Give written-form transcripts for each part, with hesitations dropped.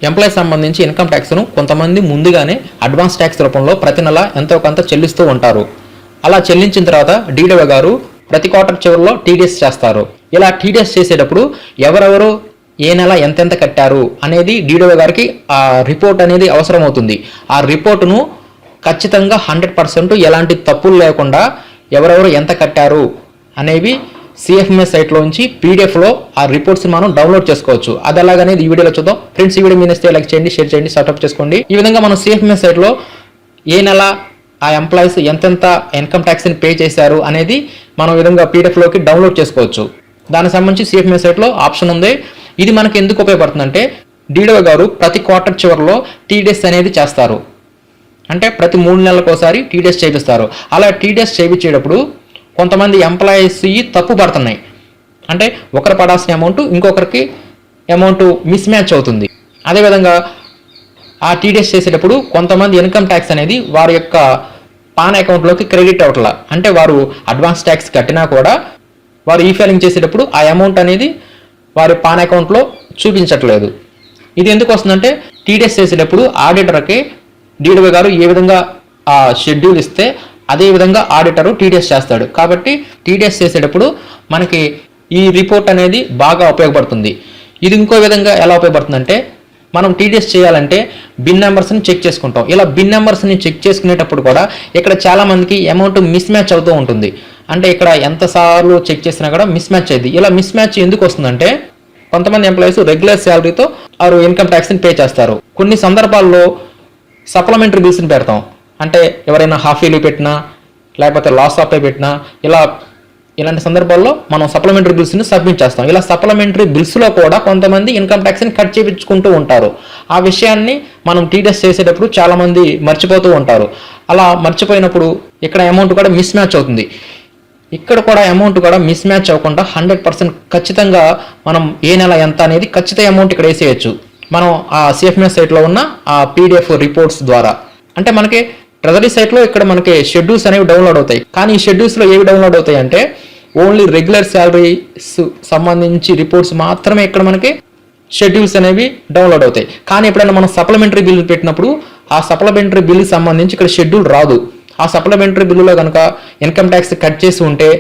Employees సంబంధించి income ట్యాక్స్ను కొంతమంది ముందుగానే అడ్వాన్స్ ట్యాక్స్ రూపంలో ప్రతి నెల ఎంతో కొంత చెల్లిస్తూ ఉంటారు. అలా చెల్లించిన తర్వాత డీడీఓ గారు ప్రతి క్వార్టర్ చివరిలో టీడీఎస్ చేస్తారు. ఇలా టీడీఎస్ చేసేటప్పుడు ఎవరెవరు ఏ నెల ఎంతెంత కట్టారు అనేది డీడీఓ గారికి ఆ రిపోర్ట్ అనేది అవసరం అవుతుంది. ఆ రిపోర్టును ఖచ్చితంగా 100% ఎలాంటి తప్పులు లేకుండా ఎవరెవరు ఎంత కట్టారు అనేవి సిఎఫ్ఎంఎస్ సైట్లోంచి పీడిఎఫ్లో ఆ రిపోర్ట్స్ మనం డౌన్లోడ్ చేసుకోవచ్చు. అది ఎలాగనేది ఈ వీడియోలో చూద్దాం. ఫ్రెండ్స్, ఈ వీడియో మీ నచ్చితే లైక్ చేయండి, షేర్ చేయండి, సబ్స్క్రైబ్ చేసుకోండి. ఈ విధంగా మనం సిఎఫ్ఎంఎస్ సైట్లో ఏ నెల ఆ ఎంప్లాయీస్ ఎంతెంత ఇన్కమ్ ట్యాక్స్ని పే చేశారు అనేది మనం విధంగా పీడిఎఫ్లోకి డౌన్లోడ్ చేసుకోవచ్చు. దానికి సంబంధించి సిఎఫ్ఎంఎస్ సైట్లో ఆప్షన్ ఉంది. ఇది మనకి ఎందుకు ఉపయోగపడుతుందంటే డీడీఓ గారు ప్రతి క్వార్టర్ చివరిలో టీడీఎస్ అనేది చేస్తారు. అంటే ప్రతి 3 నెలలకు ఒకసారి టీడీఎస్ చేపిస్తారు. అలా టీడీఎస్ చేయించేటప్పుడు కొంతమంది ఎంప్లాయీస్ తప్పు పడుతున్నాయి. అంటే ఒకరు పడాల్సిన అమౌంట్ ఇంకొకరికి అమౌంట్ మిస్ మ్యాచ్ అవుతుంది. అదేవిధంగా ఆ టీడీఎస్ చేసేటప్పుడు కొంతమంది ఇన్కమ్ ట్యాక్స్ అనేది వారి యొక్క పాన్ అకౌంట్లోకి క్రెడిట్ అవట్లా. అంటే వారు అడ్వాన్స్ ట్యాక్స్ కట్టినా కూడా వారు ఈ ఫైలింగ్ చేసేటప్పుడు ఆ అమౌంట్ అనేది వారి పాన్ అకౌంట్లో చూపించట్లేదు. ఇది ఎందుకు వస్తుందంటే టీడీఎస్ చేసేటప్పుడు ఆడిటర్కి డీడీఓ గారు ఏ విధంగా ఆ షెడ్యూల్ ఇస్తే అదే విధంగా ఆడిటరు టీడీఎస్ చేస్తాడు. కాబట్టి టీడీఎస్ చేసేటప్పుడు మనకి ఈ రిపోర్ట్ అనేది బాగా ఉపయోగపడుతుంది. ఇది ఇంకో విధంగా ఎలా ఉపయోగపడుతుందంటే మనం టీడీఎస్ చేయాలంటే బిన్ నెంబర్స్ని చెక్ చేసుకుంటాం. ఇలా బిన్ నెంబర్స్ని చెక్ చేసుకునేటప్పుడు కూడా ఇక్కడ చాలామందికి అమౌంట్ మిస్ మ్యాచ్ అవుతూ ఉంటుంది. అంటే ఇక్కడ ఎంతసార్లు చెక్ చేసినా కూడా మిస్ మ్యాచ్ అయింది. ఇలా మిస్ మ్యాచ్ ఎందుకు వస్తుందంటే కొంతమంది ఎంప్లాయీస్ రెగ్యులర్ శాలరీతో వారు ఇన్కమ్ ట్యాక్స్ని పే చేస్తారు. కొన్ని సందర్భాల్లో సప్లిమెంటరీ బిల్స్ని పెడతాం. అంటే ఎవరైనా హాఫ్ ఇయర్లీ పెట్టినా లేకపోతే లాస్ ఆఫ్ పే పెట్టినా ఇలాంటి సందర్భాల్లో మనం సప్లిమెంటరీ బిల్స్ని సబ్మిట్ చేస్తాం. ఇలా సప్లిమెంటరీ బిల్స్లో కూడా కొంతమంది ఇన్కమ్ ట్యాక్స్ని కట్ చేయించుకుంటూ ఉంటారు. ఆ విషయాన్ని మనం టీడీఎస్ చేసేటప్పుడు చాలామంది మర్చిపోతూ ఉంటారు. అలా మర్చిపోయినప్పుడు ఇక్కడ అమౌంట్ కూడా మిస్ మ్యాచ్ అవుతుంది. ఇక్కడ కూడా అమౌంట్ కూడా మిస్ మ్యాచ్ అవ్వకుండా 100% ఖచ్చితంగా మనం ఏ నెల ఎంత అనేది ఖచ్చిత అమౌంట్ ఇక్కడ వేసేయచ్చు. మనం ఆ సిఎఫ్ఎంఎస్ సైట్లో ఉన్న ఆ పీడిఎఫ్ రిపోర్ట్స్ ద్వారా. అంటే మనకి ట్రెజరీ సైట్లో ఇక్కడ మనకి షెడ్యూల్స్ అనేవి డౌన్లోడ్ అవుతాయి. కానీ ఈ షెడ్యూల్స్లో ఏవి డౌన్లోడ్ అవుతాయి అంటే ఓన్లీ రెగ్యులర్ శాలరీస్ సంబంధించి రిపోర్ట్స్ మాత్రమే ఇక్కడ మనకి షెడ్యూల్స్ అనేవి డౌన్లోడ్ అవుతాయి. కానీ ఎప్పుడైనా మనం సప్లిమెంటరీ బిల్లు పెట్టినప్పుడు ఆ సప్లిమెంటరీ బిల్లుకి సంబంధించి ఇక్కడ షెడ్యూల్ రాదు. ఆ సప్లిమెంటరీ బిల్లులో కనుక ఇన్కమ్ ట్యాక్స్ కట్ చేసి ఉంటే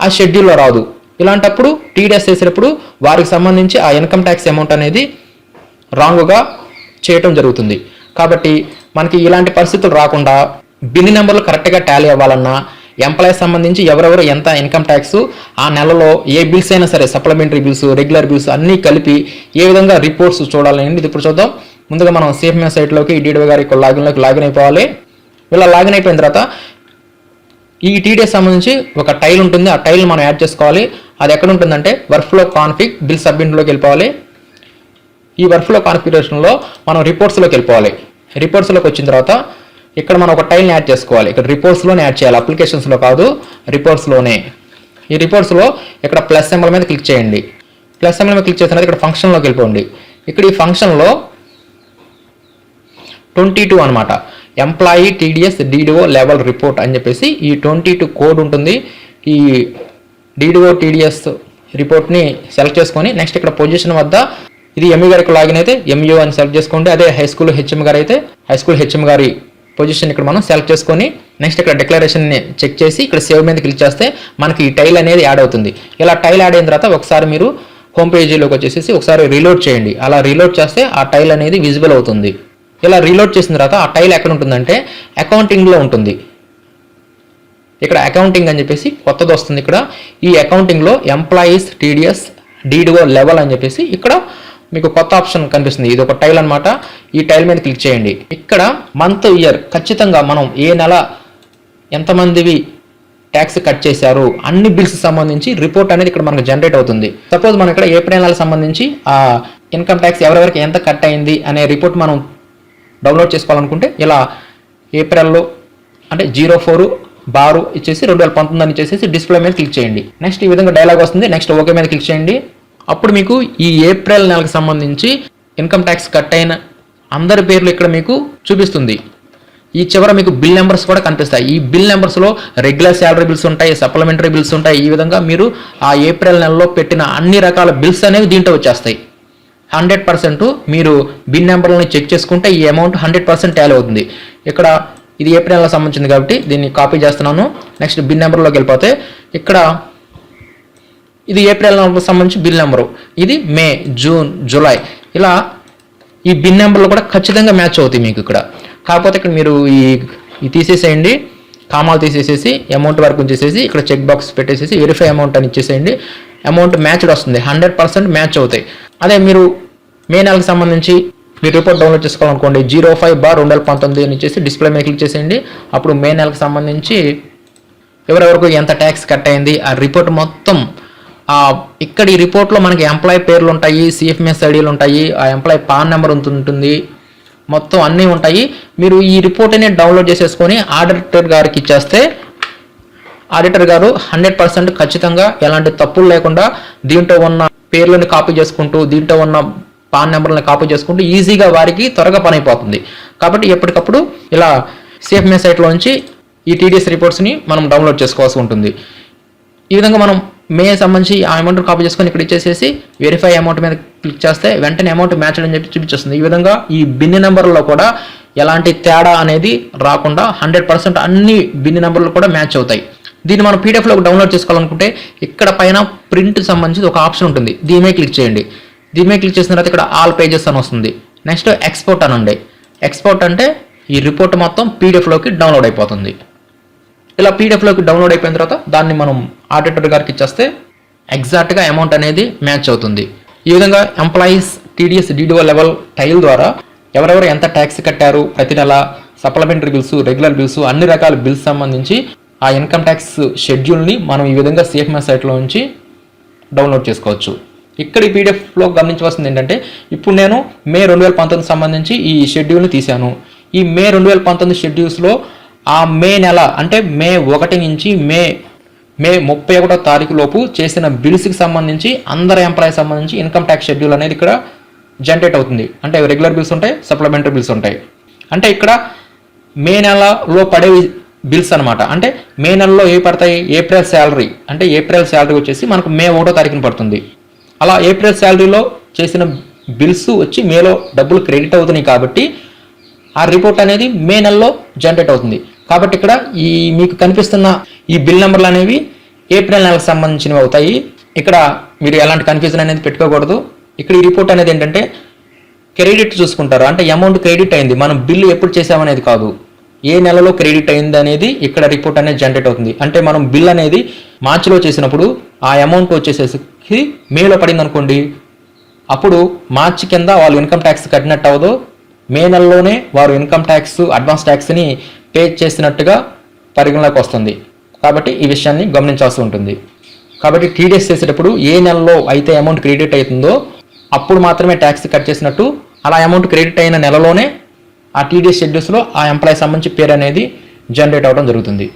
ఆ షెడ్యూల్లో రాదు. ఇలాంటప్పుడు టీడీఎస్ చేసేటప్పుడు వారికి సంబంధించి ఆ ఇన్కమ్ ట్యాక్స్ అమౌంట్ అనేది రాంగ్గా చేయటం జరుగుతుంది. కాబట్టి మనకి ఇలాంటి పరిస్థితులు రాకుండా బిన్ నెంబర్లు కరెక్ట్గా టాలీ అవ్వాలన్నా ఎంప్లాయీస్ సంబంధించి ఎవరెవరు ఎంత ఇన్కమ్ ట్యాక్స్ ఆ నెలలో ఏ బిల్స్ అయినా సరే సప్లిమెంటరీ బిల్స్ రెగ్యులర్ బిల్స్ అన్నీ కలిపి ఏ విధంగా రిపోర్ట్స్ చూడాలని ఇది ఇప్పుడు చూద్దాం. ముందుగా మనం సిఎఫ్ఎంఎస్ సైట్లోకి డీడీఓ గారి లాగిన్ అయిపోవాలి. ఇలా లాగిన్ అయిపోయిన తర్వాత ఈ టీడీఎస్ సంబంధించి ఒక టైల్ ఉంటుంది. ఆ టైల్ మనం యాడ్ చేసుకోవాలి. అది ఎక్కడ ఉంటుందంటే వర్క్ఫ్లో కాన్ఫిగ్ బిల్ సబ్మిట్లోకి వెళ్ళిపోవాలి. ఈ వర్క్ఫ్లో కాన్ఫిగరేషన్లో మనం రిపోర్ట్స్లోకి వెళ్ళిపోవాలి. రిపోర్ట్స్లోకి వచ్చిన తర్వాత ఇక్కడ మనం ఒక టైల్ని యాడ్ చేసుకోవాలి. ఇక్కడ రిపోర్ట్స్లోనే యాడ్ చేయాలి, అప్లికేషన్స్లో కాదు, రిపోర్ట్స్లోనే. ఈ రిపోర్ట్స్లో ఇక్కడ ప్లస్ సింబల్ మీద క్లిక్ చేయండి. ప్లస్ సింబల్ మీద క్లిక్ చేసిన తర్వాత ఇక్కడ ఫంక్షన్లోకి వెళ్ళిపోండి. ఇక్కడ ఈ ఫంక్షన్లో 22 అనమాట, employee TDS DDO level report అని చెప్పేసి ఈ 22 కోడ్ ఉంటుంది. ఈ డీడీఓ టీడీఎస్ రిపోర్ట్ని సెలెక్ట్ చేసుకొని నెక్స్ట్ ఇక్కడ పొజిషన్ వద్ద ఇది ఎంఈ గారికి లాగిన్ అయితే ఎంయూ అని సెలెక్ట్ చేసుకోండి. అదే హై స్కూల్ హెచ్ఎం గారు అయితే హై స్కూల్ హెచ్ఎం గారి పొజిషన్ ఇక్కడ మనం సెలెక్ట్ చేసుకొని నెక్స్ట్ ఇక్కడ డిక్లరేషన్ని చెక్ చేసి ఇక్కడ సేవ్ మీద క్లిక్ చేస్తే మనకి ఈ టైల్ అనేది యాడ్ అవుతుంది. ఇలా టైల్ యాడ్ అయిన తర్వాత ఒకసారి మీరు హోమ్ పేజీలోకి వచ్చేసి ఒకసారి రీలోడ్ చేయండి. అలా రీలోడ్ చేస్తే ఆ టైల్ అనేది విజిబుల్ అవుతుంది. ఇలా రీలోడ్ చేసిన తర్వాత ఆ టైల్ ఎక్కడ ఉంటుందంటే అకౌంటింగ్లో ఉంటుంది. ఇక్కడ అకౌంటింగ్ అని చెప్పేసి కొత్తది వస్తుంది. ఇక్కడ ఈ అకౌంటింగ్లో ఎంప్లాయీస్ టీడీఎస్ డీడీఓ లెవెల్ అని చెప్పేసి ఇక్కడ మీకు కొత్త ఆప్షన్ కనిపిస్తుంది. ఇది ఒక టైల్ అనమాట. ఈ టైల్ మీద క్లిక్ చేయండి. ఇక్కడ మంత్ ఇయర్ ఖచ్చితంగా మనం ఏ నెల ఎంతమందివి ట్యాక్స్ కట్ చేశారు అన్ని బిల్స్ సంబంధించి రిపోర్ట్ అనేది ఇక్కడ మనకు జనరేట్ అవుతుంది. సపోజ్ మనం ఇక్కడ ఏప్రిల్ నెలకు సంబంధించి ఆ ఇన్కమ్ ట్యాక్స్ ఎవరెవరికి ఎంత కట్ అయింది అనే రిపోర్ట్ మనం డౌన్లోడ్ చేసుకోవాలనుకుంటే ఇలా ఏప్రిల్లో అంటే 04/6 ఇచ్చేసి 2019 అని ఇచ్చేసి డిస్ప్లే మీద క్లిక్ చేయండి. నెక్స్ట్ ఈ విధంగా డైలాగ్ వస్తుంది. నెక్స్ట్ ఓకే మీద క్లిక్ చేయండి. అప్పుడు మీకు ఈ ఏప్రిల్ నెలకు సంబంధించి ఇన్కమ్ ట్యాక్స్ కట్ అయిన అందరి పేర్లు ఇక్కడ మీకు చూపిస్తుంది. ఈ చివర మీకు బిల్ నెంబర్స్ కూడా కనిపిస్తాయి. ఈ బిల్ నెంబర్స్లో రెగ్యులర్ శాలరీ బిల్స్ ఉంటాయి, సప్లిమెంటరీ బిల్స్ ఉంటాయి. ఈ విధంగా మీరు ఆ ఏప్రిల్ నెలలో పెట్టిన అన్ని రకాల బిల్స్ అనేవి దీంట్లో వచ్చేస్తాయి. 100% మీరు బిన్ నెంబర్లని చెక్ చేసుకుంటే ఈ అమౌంట్ 100% టాలీ అవుతుంది. ఇక్కడ ఇది ఏప్రిల్ నెలకు సంబంధించింది కాబట్టి దీన్ని కాపీ చేస్తున్నాను. నెక్స్ట్ బిన్ నెంబర్లోకి వెళ్ళిపోతే ఇక్కడ ఇది ఏప్రిల్ నెలకు సంబంధించి బిల్ నెంబరు, ఇది మే, జూన్, జూలై, ఇలా ఈ బిన్ నెంబర్లు కూడా ఖచ్చితంగా మ్యాచ్ అవుతాయి మీకు ఇక్కడ. కాకపోతే ఇక్కడ మీరు ఈ తీసేసేయండి, కామాలు తీసేసేసి అమౌంట్ వరకు ఉంచేసేసి ఇక్కడ చెక్ బాక్స్ పెట్టేసేసి వెరిఫై అమౌంట్ అని ఇచ్చేసేయండి. అమౌంట్ మ్యాచ్డ్ వస్తుంది, 100% మ్యాచ్ అవుతాయి. అదే మీరు మే నెలకు సంబంధించి మీరు రిపోర్ట్ డౌన్లోడ్ చేసుకోవాలనుకోండి, 05/2019 అని ఇచ్చేసి డిస్ప్లే మీద క్లిక్ చేసేయండి. అప్పుడు మే నెలకు సంబంధించి ఎవరెవరకు ఎంత ట్యాక్స్ కట్ అయింది ఆ రిపోర్ట్ మొత్తం ఇక్కడ ఈ రిపోర్ట్లో మనకి ఎంప్లాయీ పేర్లు ఉంటాయి, సిఎఫ్ఎంఎస్ ఐడీలు ఉంటాయి, ఆ ఎంప్లాయీ పాన్ నెంబర్ ఉంటుంది, మొత్తం అన్నీ ఉంటాయి. మీరు ఈ రిపోర్ట్ అనేది డౌన్లోడ్ చేసేసుకొని ఆడిటర్ గారికి ఇచ్చేస్తే ఆడిటర్ గారు 100% ఖచ్చితంగా ఎలాంటి తప్పులు లేకుండా దీంట్లో ఉన్న పేర్లను కాపీ చేసుకుంటూ దీంట్లో ఉన్న పాన్ నెంబర్లను కాపీ చేసుకుంటూ ఈజీగా వారికి త్వరగా పని అయిపోతుంది. కాబట్టి ఎప్పటికప్పుడు ఇలా సిఎఫ్ఎంఎస్ సైట్లోంచి ఈ టీడీఎస్ రిపోర్ట్స్ని మనం డౌన్లోడ్ చేసుకోవాల్సి ఉంటుంది. ఈ విధంగా మనం మే సంబంధించి ఆ అమౌంట్ కాపీ చేసుకొని ఇక్కడ ఇచ్చేసేసి వెరిఫై అమౌంట్ మీద క్లిక్ చేస్తే వెంటనే అమౌంట్ మ్యాచ్ అని చెప్పి చూపించేస్తుంది. ఈ విధంగా ఈ బిన్ నెంబర్లో కూడా ఎలాంటి తేడా అనేది రాకుండా 100% అన్ని బిన్ నెంబర్లు కూడా మ్యాచ్ అవుతాయి. దీన్ని మనం పీడిఎఫ్లో డౌన్లోడ్ చేసుకోవాలనుకుంటే ఇక్కడ పైన ప్రింట్ సంబంధించి ఒక ఆప్షన్ ఉంటుంది, దీని మీద క్లిక్ చేయండి. దీని మీద క్లిక్ చేసిన తర్వాత ఇక్కడ ఆల్ పేజెస్ అని వస్తుంది. నెక్స్ట్ ఎక్స్పోర్ట్ అని ఉండే, ఎక్స్పోర్ట్ అంటే ఈ రిపోర్ట్ మొత్తం పీడిఎఫ్లోకి డౌన్లోడ్ అయిపోతుంది. ఇలా పీడిఎఫ్లోకి డౌన్లోడ్ అయిపోయిన తర్వాత దాన్ని మనం ఆడిటర్ గారికి ఇచ్చేస్తే ఎగ్జాక్ట్గా అమౌంట్ అనేది మ్యాచ్ అవుతుంది. ఈ విధంగా ఎంప్లాయీస్ టీడీఎస్ డీడీఓ లెవెల్ టైల్ ద్వారా ఎవరెవరు ఎంత ట్యాక్స్ కట్టారు, ప్రతి నెల సప్లిమెంటరీ బిల్స్, రెగ్యులర్ బిల్స్, అన్ని రకాల బిల్స్ సంబంధించి ఆ ఇన్కమ్ ట్యాక్స్ షెడ్యూల్ని మనం ఈ విధంగా సిఎఫ్ఎంఎస్ సైట్లో నుంచి డౌన్లోడ్ చేసుకోవచ్చు. ఇక్కడ ఈ పీడిఎఫ్లో గమనించవలసింది ఏంటంటే ఇప్పుడు నేను మే 2019 సంబంధించి ఈ షెడ్యూల్ని తీశాను. ఈ మే 2019 షెడ్యూల్స్లో ఆ మే నెల అంటే మే 1 నుంచి మే 31వ తారీఖు లోపు చేసిన బిల్స్కి సంబంధించి అందరి ఎంప్లాయీ సంబంధించి ఇన్కమ్ ట్యాక్స్ షెడ్యూల్ అనేది ఇక్కడ జనరేట్ అవుతుంది. అంటే రెగ్యులర్ బిల్స్ ఉంటాయి, సప్లిమెంటరీ బిల్స్ ఉంటాయి. అంటే ఇక్కడ మే నెలలో పడే బిల్స్ అనమాట. అంటే మే నెలలో ఏ పడతాయి, ఏప్రిల్ శాలరీ, అంటే ఏప్రిల్ శాలరీ వచ్చేసి మనకు మే 1వ తారీఖున పడుతుంది. అలా ఏప్రిల్ శాలరీలో చేసిన బిల్స్ వచ్చి మేలో డబ్బులు క్రెడిట్ అవుతున్నాయి కాబట్టి ఆ రిపోర్ట్ అనేది మే నెలలో జనరేట్ అవుతుంది. కాబట్టి ఇక్కడ ఈ మీకు కనిపిస్తున్న ఈ బిల్ నెంబర్లు అనేవి ఏప్రిల్ నెలకు సంబంధించినవి అవుతాయి. ఇక్కడ మీరు ఎలాంటి కన్ఫ్యూజన్ అనేది పెట్టుకోకూడదు. ఇక్కడ ఈ రిపోర్ట్ అనేది ఏంటంటే క్రెడిట్ చూసుకుంటారు, అంటే అమౌంట్ క్రెడిట్ అయింది, మనం బిల్లు ఎప్పుడు చేసామనేది కాదు, ఏ నెలలో క్రెడిట్ అయింది అనేది ఇక్కడ రిపోర్ట్ అనేది జనరేట్ అవుతుంది. అంటే మనం బిల్ అనేది మార్చిలో చేసినప్పుడు ఆ అమౌంట్ వచ్చేసేసి మేలో పడింది అనుకోండి, అప్పుడు మార్చి కింద వాళ్ళు ఇన్కమ్ ట్యాక్స్ కట్టినట్టు అవ్వదు, మే నెలలోనే వారు ఇన్కమ్ ట్యాక్స్ అడ్వాన్స్ ట్యాక్స్ని పే చేసినట్టుగా పరిగణలోకి వస్తుంది. కాబట్టి ఈ విషయాన్ని గమనించాల్సి ఉంటుంది. కాబట్టి టీడీఎస్ చేసేటప్పుడు ఏ నెలలో అయితే అమౌంట్ క్రెడిట్ అవుతుందో అప్పుడు మాత్రమే ట్యాక్స్ కట్ చేసినట్టు, అలా అమౌంట్ క్రెడిట్ అయిన నెలలోనే ఆ టీడీఎస్ షెడ్యూల్స్లో ఆ ఎంప్లాయీ సంబంధించి పేరు అనేది జనరేట్ అవ్వడం జరుగుతుంది.